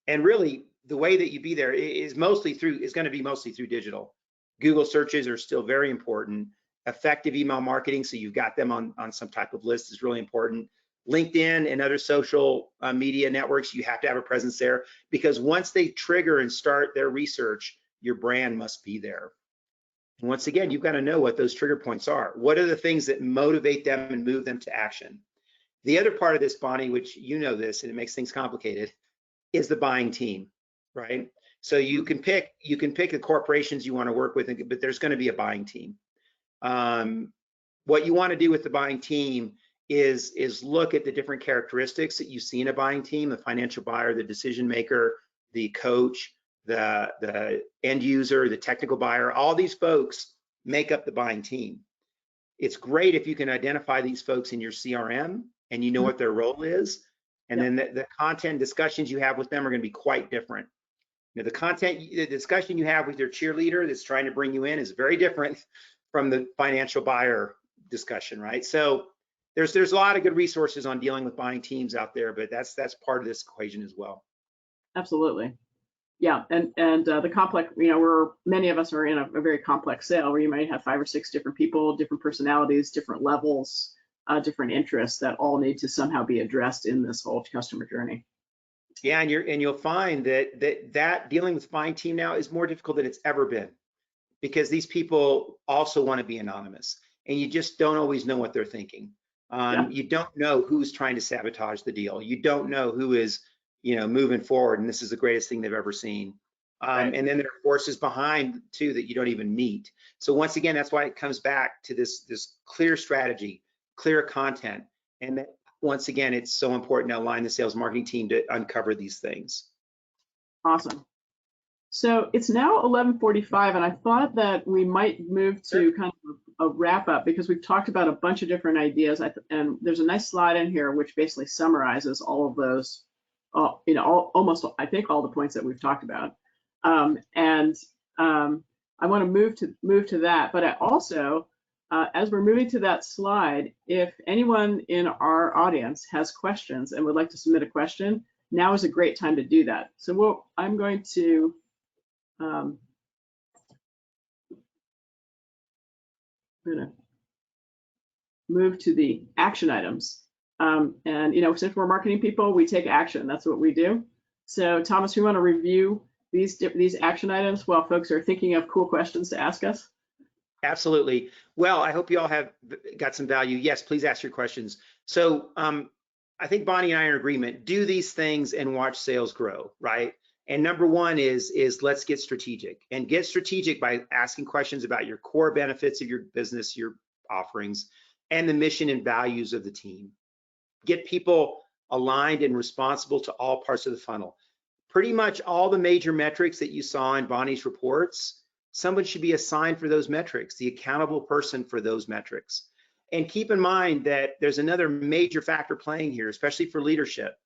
And really, the way that you be there is going to be mostly through digital. Google searches are still very important. Effective email marketing, so you've got them on some type of list, is really important. LinkedIn and other social media networks, you have to have a presence there, because once they trigger and start their research, your brand must be there. And once again, you've got to know what those trigger points are. What are the things that motivate them and move them to action? The other part of this, Bonnie, which you know this, and it makes things complicated, is the buying team, right? So you can pick the corporations you want to work with, but there's going to be a buying team. What you want to do with the buying team is look at the different characteristics that you see in a buying team: the financial buyer, the decision maker, the coach, the end user, the technical buyer. All these folks make up the buying team. It's great if you can identify these folks in your CRM and you know what their role is, and then the content discussions you have with them are going to be quite different. The discussion you have with your cheerleader that's trying to bring you in is very different from the financial buyer discussion, right? So there's a lot of good resources on dealing with buying teams out there, but that's part of this equation as well. Absolutely. Yeah, and the complex, many of us are in a very complex sale where you might have 5 or 6 different people, different personalities, different levels, different interests that all need to somehow be addressed in this whole customer journey. Yeah, and you'll find that dealing with buying team now is more difficult than it's ever been, because these people also want to be anonymous, and you just don't always know what they're thinking. You don't know who's trying to sabotage the deal. You don't know who is, moving forward, and this is the greatest thing they've ever seen. Right. And then there are forces behind too that you don't even meet. So once again, that's why it comes back to this clear strategy, clear content, and that, once again, it's so important to align the sales marketing team to uncover these things. Awesome. So it's now 11:45, and I thought that we might move to kind of a wrap up, because we've talked about a bunch of different ideas, and there's a nice slide in here which basically summarizes all of those almost, I think, all the points that we've talked about. I want to move to that, but I also, as we're moving to that slide, if anyone in our audience has questions and would like to submit a question, now is a great time to do that. So I'm going to move to the action items. Since we're marketing people, we take action. That's what we do. So Thomas, we want to review these action items while folks are thinking of cool questions to ask us. Absolutely. Well, I hope you all have got some value. Yes, please ask your questions. So I think Bonnie and I are in agreement. Do these things and watch sales grow, right? And number one is let's get strategic, and get strategic by asking questions about your core benefits of your business, your offerings, and the mission and values of the team. Get people aligned and responsible to all parts of the funnel. Pretty much all the major metrics that you saw in Bonnie's reports, someone should be assigned for those metrics, the accountable person for those metrics. And keep in mind that there's another major factor playing here, especially for leadership.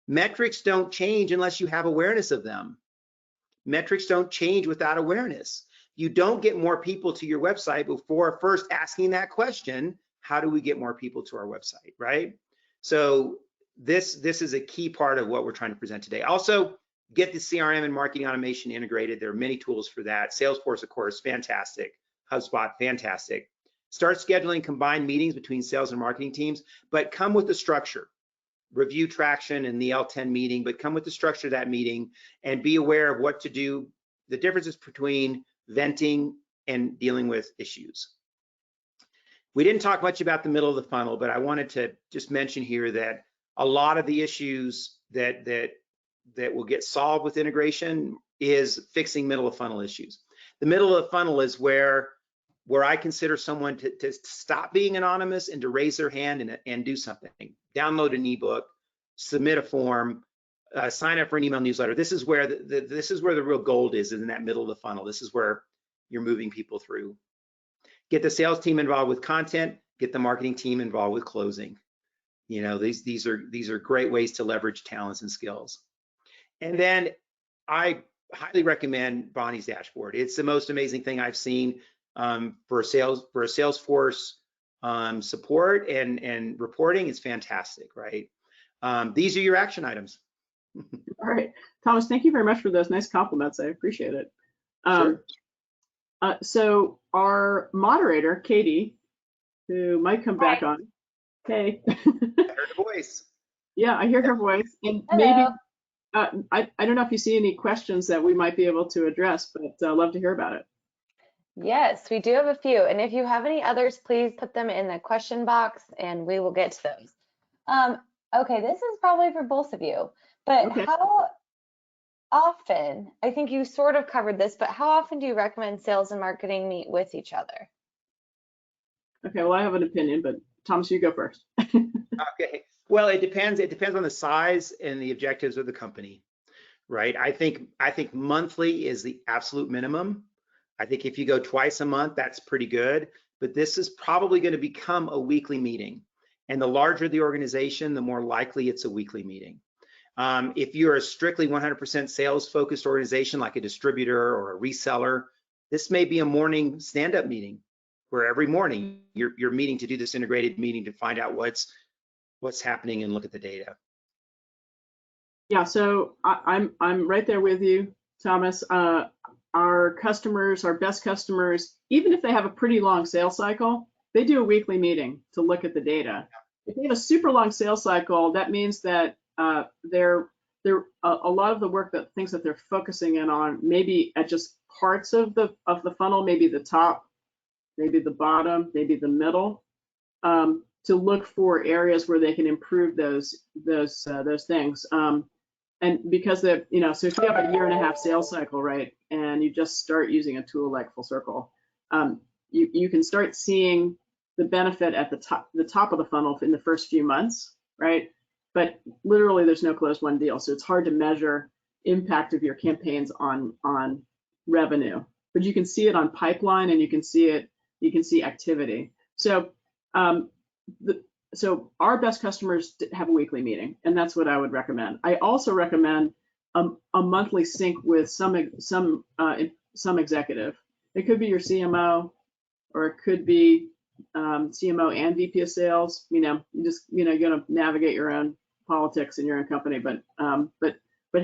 Metrics don't change unless you have awareness of them. Metrics don't change without awareness. You don't get more people to your website before first asking that question, how do we get more people to our website, right? So this is a key part of what we're trying to present today. Also, get the CRM and marketing automation integrated. There are many tools for that. Salesforce, of course, fantastic. HubSpot, fantastic. Start scheduling combined meetings between sales and marketing teams, but come with the structure. Review traction in the L10 meeting, but come with the structure of that meeting and be aware of what to do, the differences between venting and dealing with issues. We didn't talk much about the middle of the funnel, but I wanted to just mention here that a lot of the issues that will get solved with integration is fixing middle of funnel issues. The middle of the funnel is where I consider someone to stop being anonymous and to raise their hand and do something. Download an ebook, submit a form, sign up for an email newsletter. This is where the real gold is, in that middle of the funnel. This is where you're moving people through. Get the sales team involved with content. Get the marketing team involved with closing. These are great ways to leverage talents and skills. And then I highly recommend Bonnie's dashboard. It's the most amazing thing I've seen for a Salesforce support and reporting. It's fantastic, right? These are your action items. All right, Thomas, thank you very much for those nice compliments. I appreciate it. Sure. So our moderator, Katie, who might come back on. Hey. I heard the voice. Yeah, I hear her voice. And Hello. maybe, I don't know if you see any questions that we might be able to address, but I'd love to hear about it. Yes, we do have a few. And if you have any others, please put them in the question box and we will get to those. Okay, this is probably for both of you, but Okay. how often, I think you sort of covered this, but how often do you recommend sales and marketing meet with each other? Okay. Okay, well, I have an opinion, but Thomas, you go first. Okay. Well, it depends. It depends on the size and the objectives of the company, right? I think monthly is the absolute minimum. I think if you go twice a month, that's pretty good. But this is probably going to become a weekly meeting. And the larger the organization, the more likely it's a weekly meeting. If you're a strictly 100% sales-focused organization, like a distributor or a reseller, this may be a morning stand-up meeting, where every morning you're meeting to do this integrated meeting to find out what's happening and look at the data. Yeah, so I'm right there with you, Thomas. Our customers, our best customers, even if they have a pretty long sales cycle, they do a weekly meeting to look at the data. If they have a super long sales cycle, that means that they're a lot of the work, that things that they're focusing in on, maybe at just parts of the funnel, maybe the top, maybe the bottom, maybe the middle, to look for areas where they can improve those things. And because so if you have a 1.5-year sales cycle, right, and you just start using a tool like Full Circle, you can start seeing the benefit at the top of the funnel in the first few months, right? But literally, there's no closed won deal, so it's hard to measure impact of your campaigns on revenue. But you can see it on pipeline, and you can see activity. So so our best customers have a weekly meeting, and that's what I would recommend. I also recommend a monthly sync with some executive. It could be your CMO, or it could be CMO and VP of sales. You just you're gonna navigate your own politics in your own company, but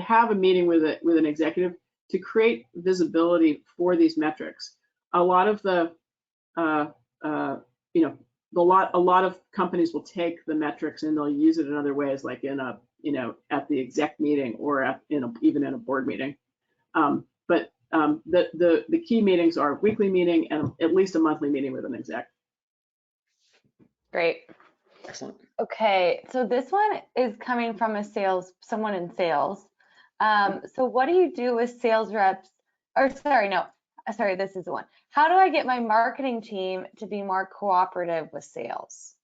have a meeting with an executive to create visibility for these metrics. A lot of the a lot of companies will take the metrics and they'll use it in other ways, like in a at the exec meeting, or even in a board meeting. But the key meetings are weekly meeting and at least a monthly meeting with an exec. Great. Excellent. Okay, so this one is coming from someone in sales. So what do you do with sales reps? Or sorry, this is the one. How do I get my marketing team to be more cooperative with sales?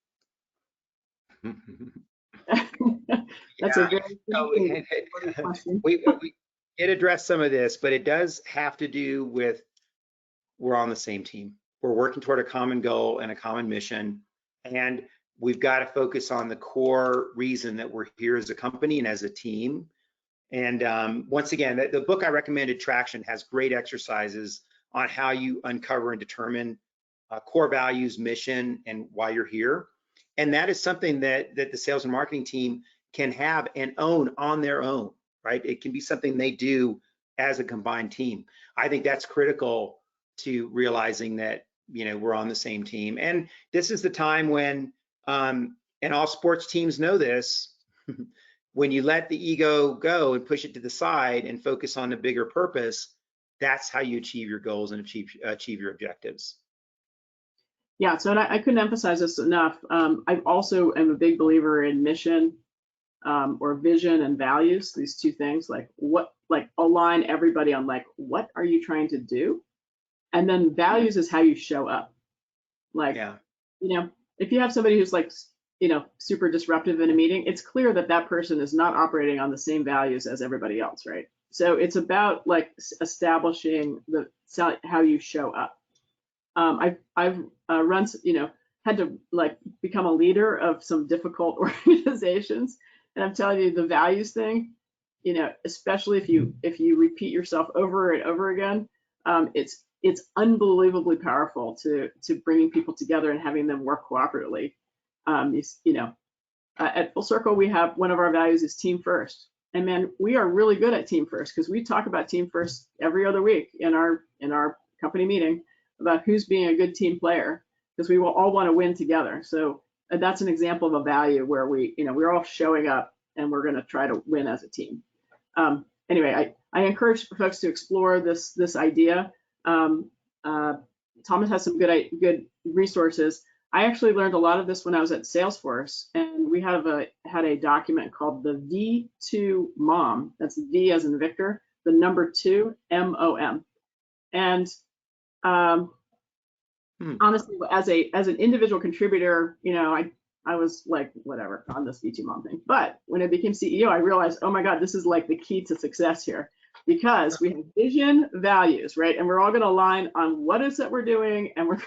That's a very important question. We did address some of this, but it does have to do with we're on the same team. We're working toward a common goal and a common mission, and we've got to focus on the core reason that we're here as a company and as a team. And once again, the book I recommended, Traction, has great exercises on how you uncover and determine core values, mission, and why you're here. And that is something that the sales and marketing team can have and own on their own, right? It can be something they do as a combined team. I think that's critical to realizing that, we're on the same team. And this is the time when, and all sports teams know this, when you let the ego go and push it to the side and focus on the bigger purpose, that's how you achieve your goals and achieve your objectives. Yeah, so I couldn't emphasize this enough. I also am a big believer in mission, or vision and values. These two things, align everybody on what are you trying to do, and then values is how you show up. If you have somebody who's super disruptive in a meeting, it's clear that that person is not operating on the same values as everybody else, right? So it's about establishing how you show up. I've run, had to become a leader of some difficult organizations, and I'm telling you, the values thing, especially if you repeat yourself over and over again, it's unbelievably powerful to bringing people together and having them work cooperatively. At Full Circle, we have one of our values is team first, and man, we are really good at team first, because we talk about team first every other week in our company meeting about who's being a good team player, because we will all want to win together. So that's an example of a value where we're all showing up and we're going to try to win as a team. Anyway, I encourage folks to explore this idea. Thomas has some good resources. I actually learned a lot of this when I was at Salesforce, and we had a document called the V2 MOM. That's V as in Victor, the number 2 MOM. And honestly, as an individual contributor, I was whatever on this V2 MOM thing. But when I became CEO, I realized, oh my God, this is the key to success here, because we have vision, values, right? And we're all going to align on what is that we're doing, and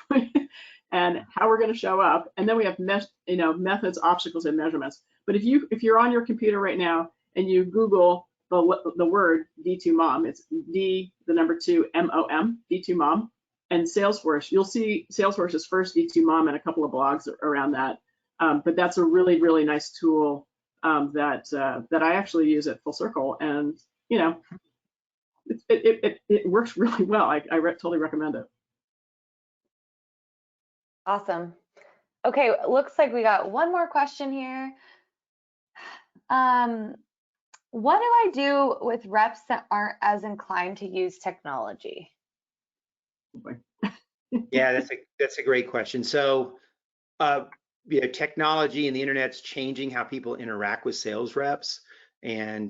and how we're going to show up. And then we have methods, obstacles, and measurements. But if you're on your computer right now and you Google the word V2 MOM, it's V, the number 2 MOM, V2 MOM, and Salesforce, you'll see Salesforce's first V2 MOM and a couple of blogs around that. But that's a really, really nice tool that I actually use at Full Circle, and it works really well. I totally recommend it. Awesome. Okay, looks like we got one more question here. What do I do with reps that aren't as inclined to use technology? Yeah, that's a great question. So, technology and the internet's changing how people interact with sales reps, and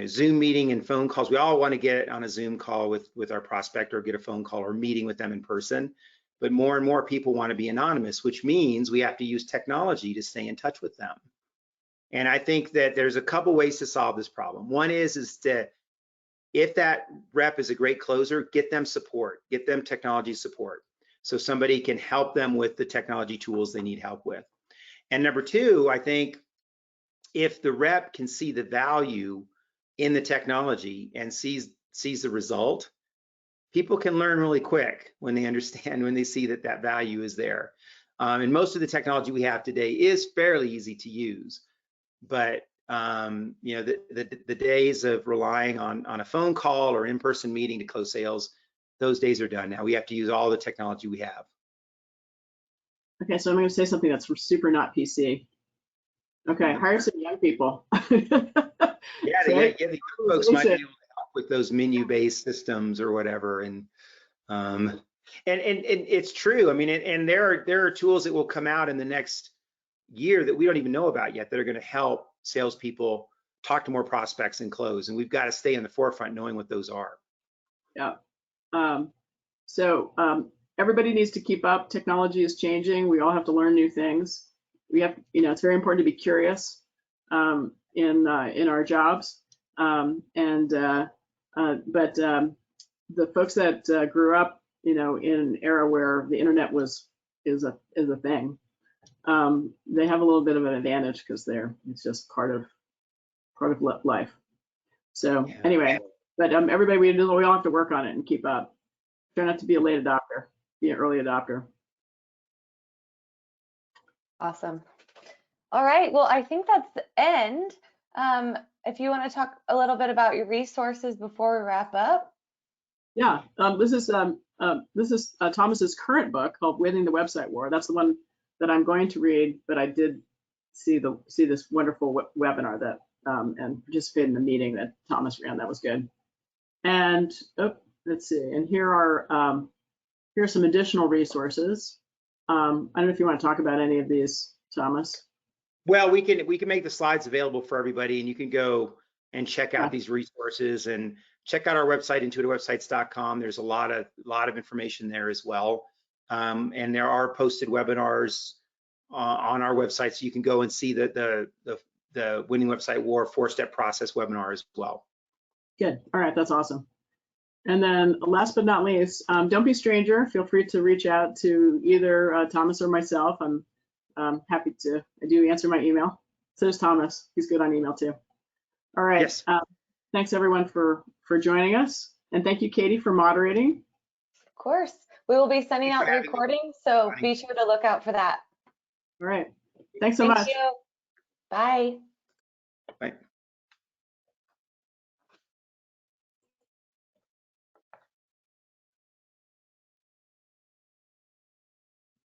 Zoom meeting and phone calls. We all want to get on a Zoom call with our prospect, or get a phone call or meeting with them in person. But more and more people want to be anonymous, which means we have to use technology to stay in touch with them. And I think that there's a couple ways to solve this problem. One is that if that rep is a great closer, get them support, get them technology support, so somebody can help them with the technology tools they need help with. And number two, I think if the rep can see the value in the technology and sees the result, people can learn really quick when they understand, when they see that value is there. And most of the technology we have today is fairly easy to use, but you know, the days of relying on a phone call or in-person meeting to close sales, those days are done now. We have to use all the technology we have. Okay, so I'm going to say something that's super not PC. Okay, hire some young people. Yeah, the young folks might be able to help with those menu-based systems or whatever, and it's true. I mean, and there are tools that will come out in the next year that we don't even know about yet that are going to help salespeople talk to more prospects and close, and we've got to stay in the forefront knowing what those are. Yeah. So everybody needs to keep up. Technology is changing. We all have to learn new things. We have, you know, it's very important to be curious in our jobs. But the folks that grew up, you know, in an era where the internet is a thing, they have a little bit of an advantage because it's just part of life. So anyway, but everybody, we all have to work on it and keep up. Try not to be a late adopter, be an early adopter. Awesome. All right, well, I think that's the end. If you want to talk a little bit about your resources before we wrap up. Yeah, this is Thomas's current book called Winning the Website War. That's the one that I'm going to read, but I did see this wonderful webinar that and participate in the meeting that Thomas ran. That was good. And let's see. And here are some additional resources. I don't know if you want to talk about any of these, Thomas. Well, we can make the slides available for everybody, and you can go and check out these resources and check out our website, intuitivewebsites.com. There's a lot of information there as well, and there are posted webinars on our website, so you can go and see the Winning Website War 4-step process webinar as well. Good. All right, that's awesome. And then last but not least, don't be a stranger. Feel free to reach out to either Thomas or myself. I'm happy to. I do answer my email. So does Thomas. He's good on email too. All right. Yes. Thanks everyone for joining us, and thank you, Katie, for moderating. Of course, we will be sending out the recording, so be sure to look out for that. All right. Thanks so much. Thank you. Bye. Bye.